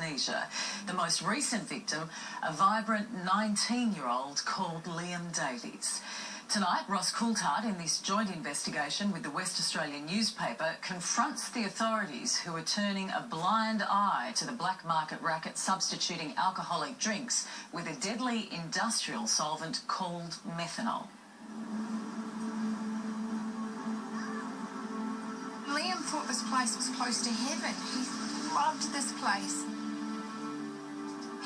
amnesia. The most recent victim, a vibrant 19-year-old called Liam Davies. Tonight, Ross Coulthard, in this joint investigation with the West Australian newspaper, confronts the authorities who are turning a blind eye to the black market racket substituting alcoholic drinks with a deadly industrial solvent called methanol. Liam thought this place was close to heaven. He loved this place.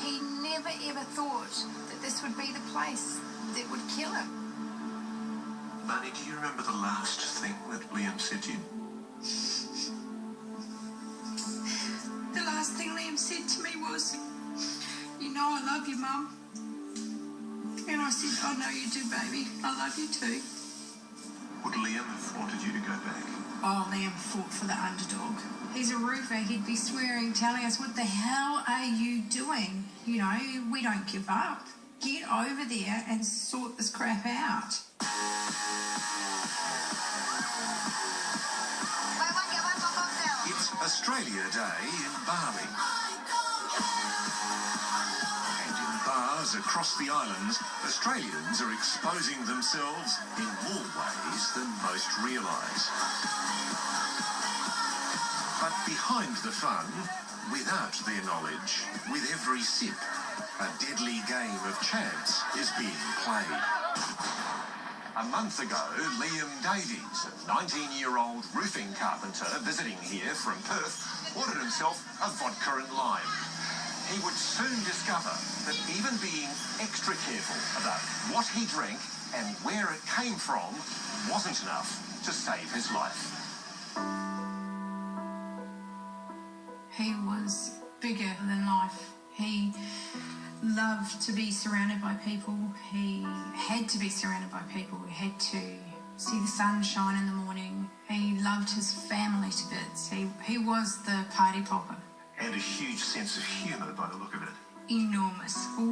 He never ever thought that this would be the place that would kill him. Manny, do you remember the last thing that Liam said to you? The last thing Liam said to me was, "You know I love you, Mum." And I said, "I know you do, baby. I love you too." Would Liam have wanted you to go back? Oh, Liam fought for the underdog. He's a roofer. He'd be swearing, telling us, "What the hell are you doing? You know, we don't give up. Get over there and sort this crap out." It's Australia Day in Bali. And in bars across the islands, Australians are exposing themselves in more ways than most realise. But behind the fun, without their knowledge, with every sip, a deadly game of chance is being played. A month ago, Liam Davies, a 19-year-old roofing carpenter visiting here from Perth, ordered himself a vodka and lime. He would soon discover that even being extra careful about what he drank and where it came from wasn't enough to save his life. He was bigger than life. He loved to be surrounded by people. He had to be surrounded by people. He had to see the sun shine in the morning. He loved his family to bits. He was the party popper. And a huge sense of humour by the look of it. Enormous. A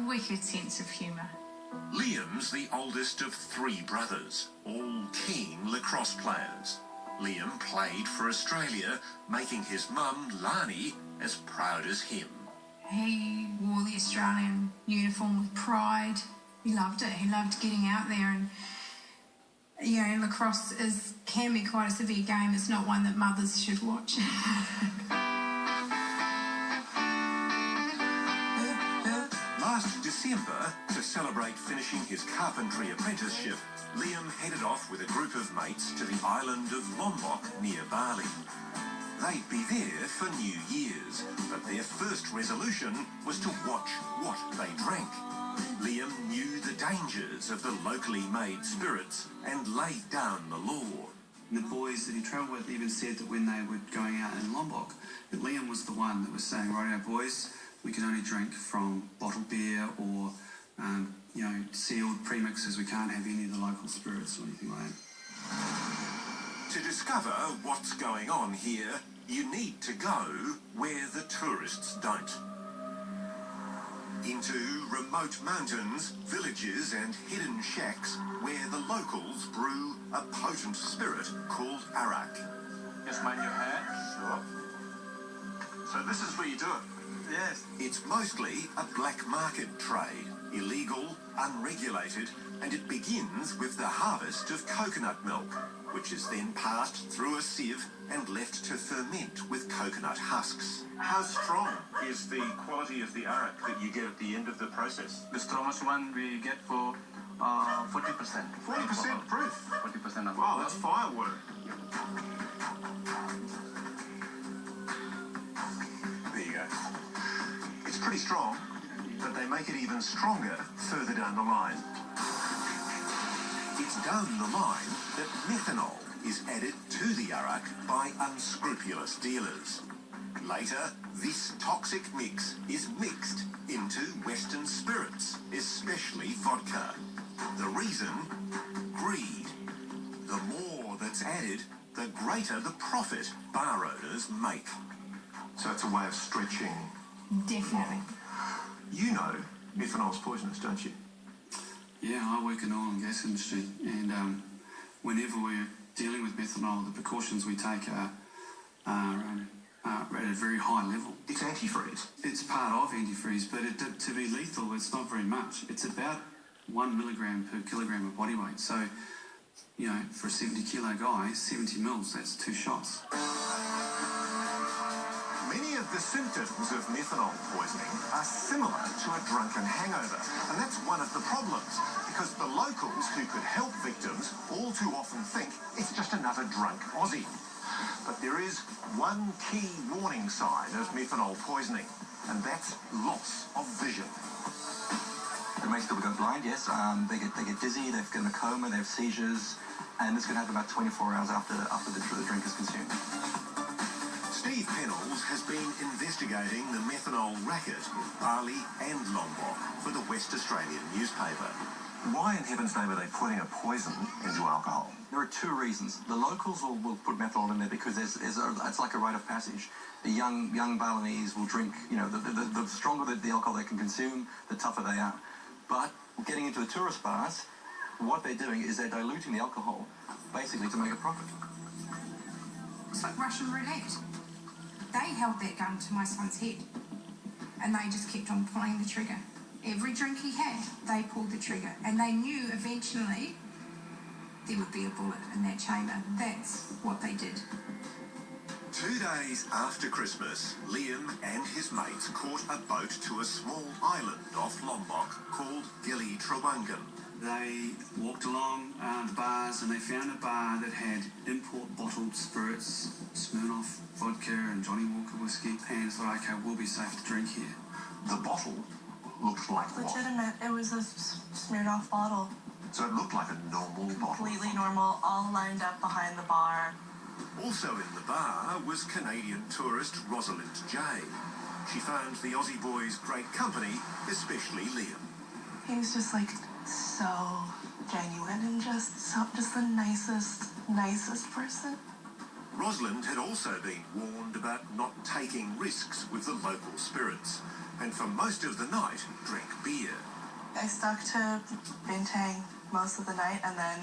wicked sense of humour. Liam's the oldest of three brothers, all keen lacrosse players. Liam played for Australia, making his mum, Lani, as proud as him. He wore the Australian uniform with pride. He loved it. He loved getting out there, and you know, lacrosse can be quite a severe game. It's not one that mothers should watch. Last December, to celebrate finishing his carpentry apprenticeship, Liam headed off with a group of mates to the island of Lombok near Bali. They'd be there for New Year's, but their first resolution was to watch what they drank. Liam knew the dangers of the locally made spirits and laid down the law. The boys that he travelled with even said that when they were going out in Lombok, that Liam was the one that was saying, "Righto, boys, we can only drink from bottled beer or, you know, sealed premixes. We can't have any of the local spirits or anything like that." To discover what's going on here, you need to go where the tourists don't. Into remote mountains, villages and hidden shacks where the locals brew a potent spirit called arak. Just mind your hand. Sure. So this is where you do it? Yes. It's mostly a black market trade, illegal, unregulated, and it begins with the harvest of coconut milk, which is then passed through a sieve and left to ferment with coconut husks. How strong is the quality of the arak that you get at the end of the process? The strongest one we get for 40%. 40% proof? 40% of Wow, that's firewater. There you go. It's pretty strong, but they make it even stronger further down the line. It's down the line that methanol is added to the arak by unscrupulous dealers. Later, this toxic mix is mixed into Western spirits, especially vodka. The reason? Greed. The more that's added, the greater the profit bar owners make. So it's a way of stretching. Definitely. You know methanol's poisonous, don't you? Yeah, I work in the oil and gas industry, and whenever we're dealing with methanol, the precautions we take are at a very high level. It's antifreeze. It's part of antifreeze, but to be lethal, it's not very much. It's about 1 milligram per kilogram of body weight. So, you know, for a 70-kilo guy, 70 mils, that's 2 shots. Many of the symptoms of methanol poisoning are similar to a drunken hangover, and that's one of the problems, because the locals who could help victims all too often think it's just another drunk Aussie. But there is one key warning sign of methanol poisoning, and that's loss of vision. It makes people go blind, yes. They get dizzy, they've got a coma, they have seizures, and this can happen about 24 hours after the drink is consumed. Steve Pennells has been investigating the methanol racket in Bali and Lombok for the West Australian newspaper. Why in heaven's name are they putting a poison into alcohol? There are 2 reasons. The locals will put methanol in there because it's like a rite of passage. The young Balinese will drink, you know, the stronger the alcohol they can consume, the tougher they are. But getting into the tourist bars, what they're doing is they're diluting the alcohol, basically to make a profit. It's like Russian roulette. They held that gun to my son's head and they just kept on pulling the trigger. Every drink he had, they pulled the trigger, and they knew eventually there would be a bullet in that chamber. That's what they did. 2 days after Christmas, Liam and his mates caught a boat to a small island off Lombok called Gili Trawangan. They walked along the bars and they found a bar that had import bottled spirits, Smirnoff vodka and Johnny Walker whiskey, and thought, okay, we'll be safe to drink here. The bottle looked like what? Legitimate. It was a Smirnoff bottle. So it looked like a normal bottle. Completely normal, all lined up behind the bar. Also in the bar was Canadian tourist Rosalind J. She found the Aussie boys great company, especially Liam. He was just like so genuine and just the nicest person. Rosalind had also been warned about not taking risks with the local spirits, and for most of the night drank beer. I stuck to bintang most of the night, and then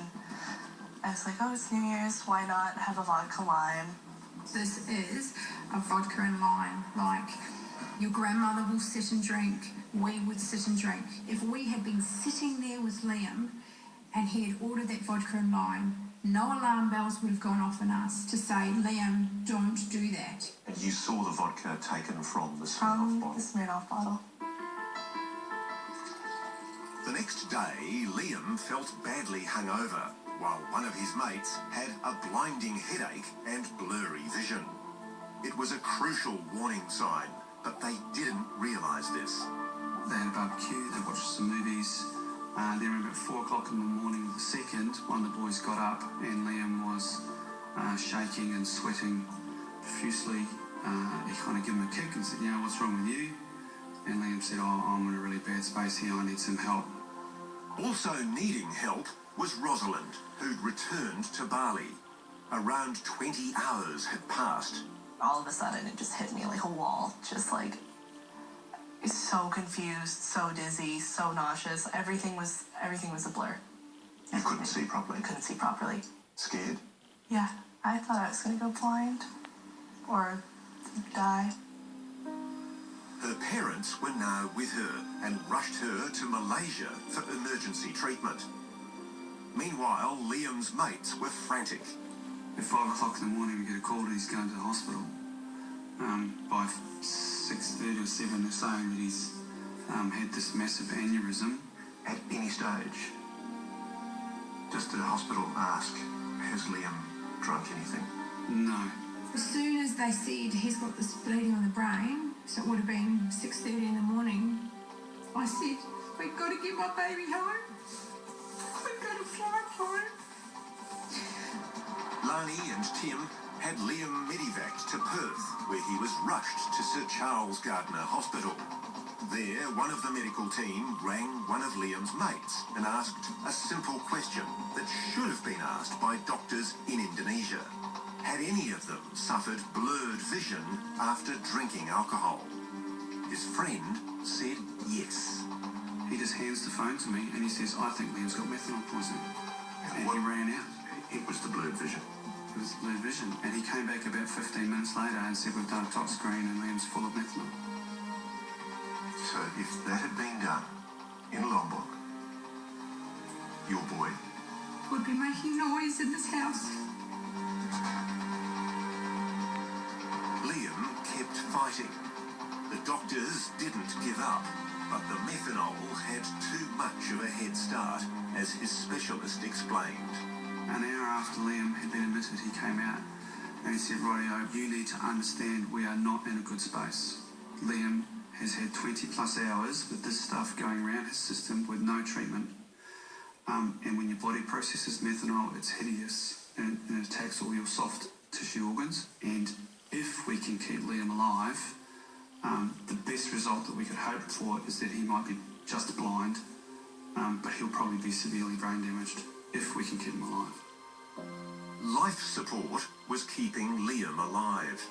I was like, oh, it's New Year's, why not have a vodka lime? This is a vodka and lime. Like, your grandmother will sit and drink, we would sit and drink. If we had been sitting there with Liam and he had ordered that vodka and lime, no alarm bells would have gone off on us to say, Liam, don't do that. And you saw the vodka taken from the Smirnoff From bottle? the Smirnoff bottle. The next day, Liam felt badly hungover, while one of his mates had a blinding headache and blurry vision. It was a crucial warning sign, but they didn't realise this. They had a barbecue, they watched some movies. Then about 4 o'clock in the morning of the second, one of the boys got up and Liam was shaking and sweating profusely. He kind of gave him a kick and said, you know, what's wrong with you? And Liam said, oh, I'm in a really bad space here, I need some help. Also needing help was Rosalind, who'd returned to Bali. Around 20 hours had passed. All of a sudden, it just hit me like a wall. Just like, so confused, so dizzy, so nauseous. Everything was a blur. You couldn't see properly? I couldn't see properly. Scared? Yeah, I thought I was going to go blind or die. Her parents were now with her and rushed her to Malaysia for emergency treatment. Meanwhile, Liam's mates were frantic. At 5 o'clock in the morning, we get a call that he's going to the hospital. By 6:30 or 7, they're saying that he's had this massive aneurysm. At any stage, does the hospital ask, has Liam drunk anything? No. As soon as they said he's got this bleeding on the brain, so it would have been 6:30 in the morning, I said, we've got to get my baby home. We've got to fly home. Lani and Tim had Liam medevaced to Perth, where he was rushed to Sir Charles Gardner Hospital. There, one of the medical team rang one of Liam's mates and asked a simple question that should have been asked by doctors in Indonesia. Had any of them suffered blurred vision after drinking alcohol? His friend said yes. He just hands the phone to me and he says, I think Liam's got methanol poisoning. And he ran out. It was the blurred vision. was blue vision. And he came back about 15 minutes later and said, we've done a tox screen and Liam's full of methanol. So if that had been done in Lombok, your boy Would be making noise in this house. Liam kept fighting. The doctors didn't give up, but the methanol had too much of a head start, as his specialist explained. An hour after Liam had been admitted, he came out and he said, "Rightio, you need to understand we are not in a good space. Liam has had 20 plus hours with this stuff going around his system with no treatment. And when your body processes methanol, it's hideous and it attacks all your soft tissue organs. And if we can keep Liam alive, the best result that we could hope for is that he might be just blind, but he'll probably be severely brain damaged if we can keep him alive." Life support was keeping Liam alive.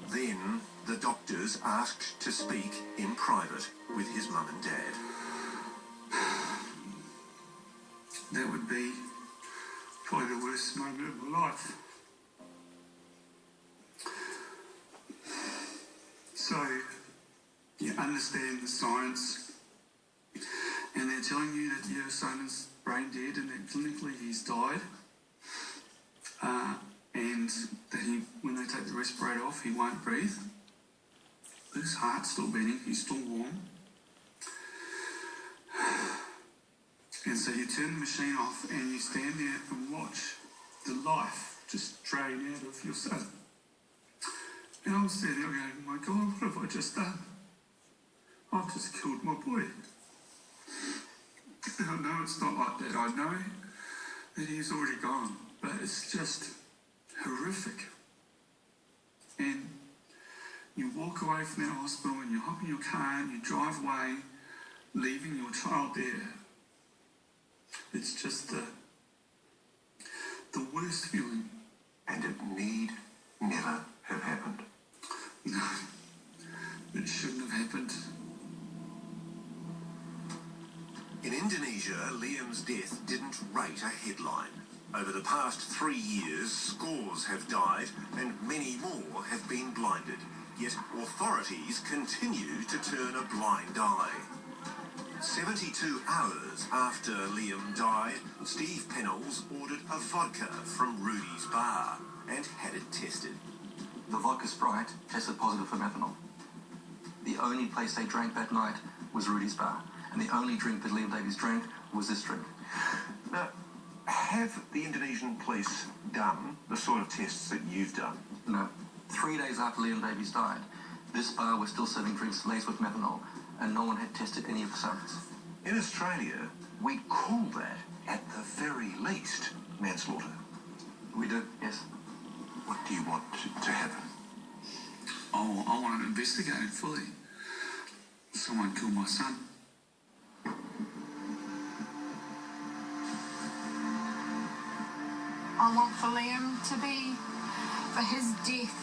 Then the doctors asked to speak in private with his mum and dad. That would be probably the worst moment of my life. So, you understand the science, and they're telling you that your son is brain dead and that clinically he's died, and that when they take the respirator off, he won't breathe. His heart's still beating, he's still warm. And so you turn the machine off and you stand there and watch the life just drain out of your son. And I'm standing there going, my God, what have I just done? I've just killed my boy. And I know it's not like that. I know that he's already gone, but it's just horrific. And you walk away from that hospital and you hop in your car and you drive away, leaving your child there. It's just the worst feeling. And it need never have happened. No, it shouldn't have happened. In Indonesia, Liam's death didn't rate a headline. Over the past 3 years, scores have died and many more have been blinded. Yet authorities continue to turn a blind eye. 72 hours after Liam died, Steve Pennells ordered a vodka from Rudy's bar and had it tested. The vodka Sprite tested positive for methanol. The only place they drank that night was Rudy's bar, and the only drink that Liam Davies drank was this drink. Now, have the Indonesian police done the sort of tests that you've done? No. 3 days after Liam Davies died, this bar was still serving drinks laced with methanol, and no one had tested any of the samples. In Australia, we call that, at the very least, manslaughter. We do, yes. What do you want to happen? Oh, I want to investigate it fully. Someone killed my son. I want for Liam for his death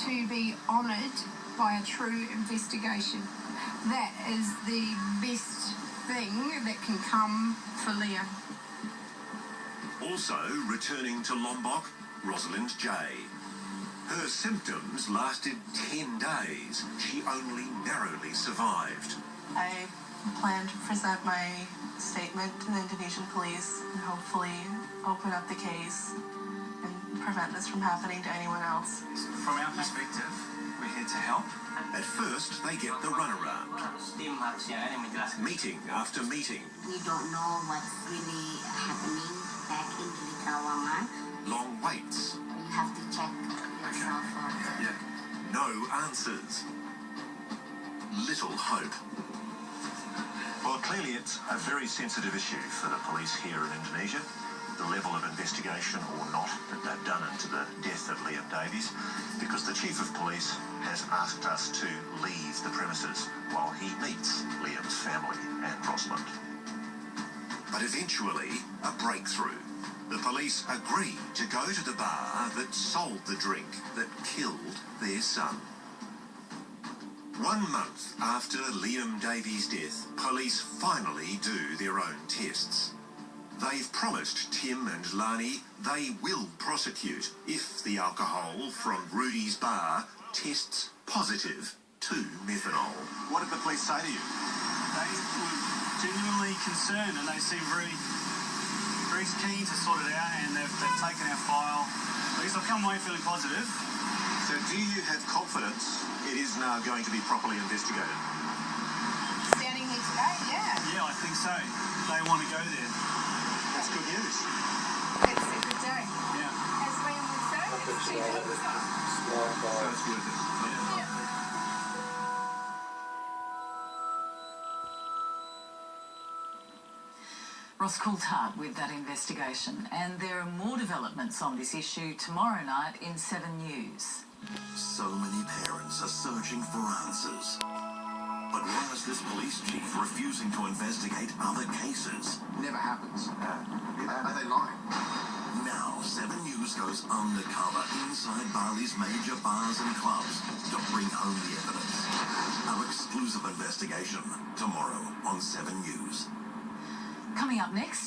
to be honoured by a true investigation. That is the best thing that can come for Liam. Also returning to Lombok, Rosalind J. Her symptoms lasted 10 days. She only narrowly survived. I plan to present my statement to the Indonesian police and hopefully open up the case and prevent this from happening to anyone else. From our perspective, we're here to help. At first, they get the runaround. Meeting after meeting. We don't know what's really happening back in Gili-Trawangan. Long waits. You have to check yourself out. No answers. Little hope. Well, clearly it's a very sensitive issue for the police here in Indonesia. The level of investigation or not that they've done into the death of Liam Davies, because the Chief of Police has asked us to leave the premises while he meets Liam's family and Rosalind. But eventually, a breakthrough. The police agree to go to the bar that sold the drink that killed their son. 1 month after Liam Davies' death, police finally do their own tests. They've promised Tim and Lani they will prosecute if the alcohol from Rudy's bar tests positive to methanol. What did the police say to you? They were genuinely concerned and they seem very keen to sort it out, and they've taken our file. At least I've come away feeling positive. So do you have confidence it is now going to be properly investigated? Standing here today, yeah. Yeah, I think so. They want to go there. That's good news. It's a good day. Yeah. As Liam would say, it's too good. So it's worth it. Yeah. Ross Coulthard with that investigation. And there are more developments on this issue tomorrow night in 7 News. So many parents are searching for answers. But why is this police chief refusing to investigate other cases? Never happens. Are they lying? Now, 7 News goes undercover inside Bali's major bars and clubs to bring home the evidence. Our exclusive investigation tomorrow on 7 News. Coming up next.